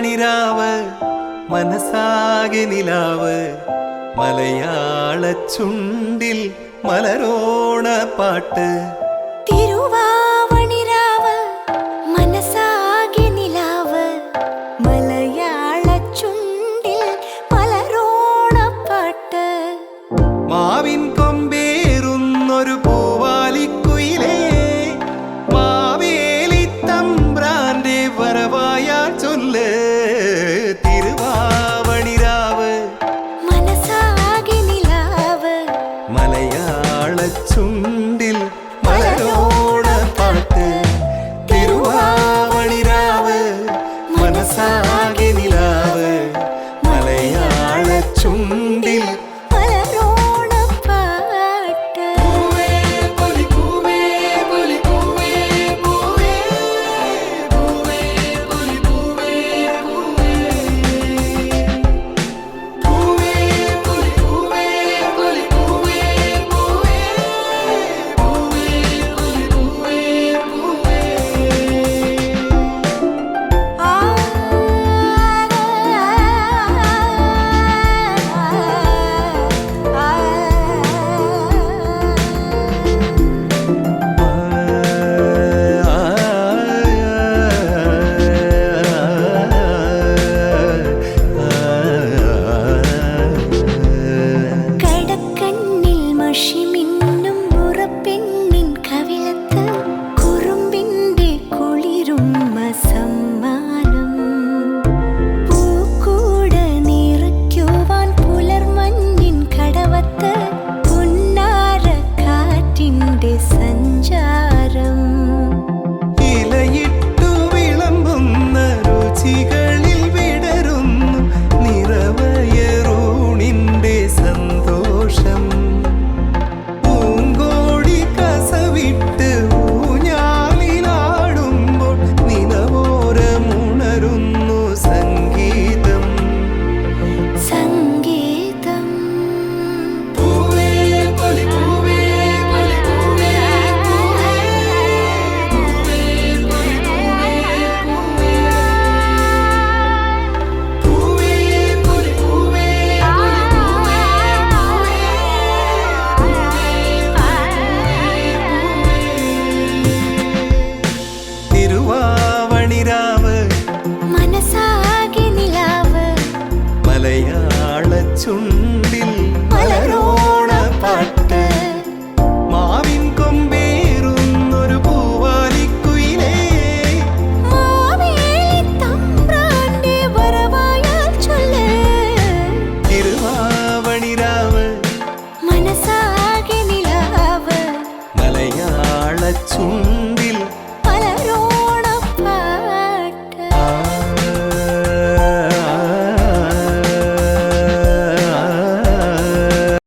തിരുവാവണിരാവ് മനസാകെ നിലാവ് മലയാള ചുണ്ടിൽ മലരോണ പാട്ട് തിരുവാവണിരാവ് മനസാകെ നിലാവ് മലയാള ചുണ്ടിൽ മലരോണ പാട്ട് മാവിൻ കൊമ്പേറുന്നൊരു പൂവാലിക്കുയിലേ മാവേലി തമ്പ്രാന്റെ വരവായാൽ ചൊല്ല് തിരുവാവണിരാവ് മനസാകെ നിലാവ് മലയാള ചുണ്ടിൽ മലരോണ പാട്ട് തിരുവാവണിരാവ് മനസാകെ നിലാവ് മലയാള ചുണ്ടിൽ മലരോണ പാട്ട് കടക്കണ്ണിൽ മഷിമിന്നും മുറപ്പെണ്ണിൻ കവിളത്ത് കുറുമ്പിന്റെ കുളിരുമ്മ സമ്മാനം പൂക്കൂട നിറയ്ക്കുവാൻ പുലർമഞ്ഞിൻ കടവത്ത് പുന്നാര കാറ്റിന്റെ സഞ്ചാരം ഇലയിട്ടു വിളമ്പുന്ന രുചികളിൽ വിടരുന്നു നിറവയറൂണിന്റെ സന്തോഷം പൂങ്കോടി കസവിട്ട് ഊഞ്ഞാലിലാടുമ്പോൾ നിലവോരമുണരുന്നു സംഗീതം സംഗീതം തിരുവാവണിരാവ് മനസാകെ നിലാവ് മലയാള ചുണ്ടിൽ മലരോണ പാട്ട് മാവിൻ കൊമ്പേറുന്നൊരു പൂവാലിക്കുയിലേ മാവേലി തമ്പ്രാന്റെ വരവായാൽ ചൊല്ല് തിരുവാവണിരാവ് മനസാകെ നിലാവ് മലയാള ചുണ്ടിൽ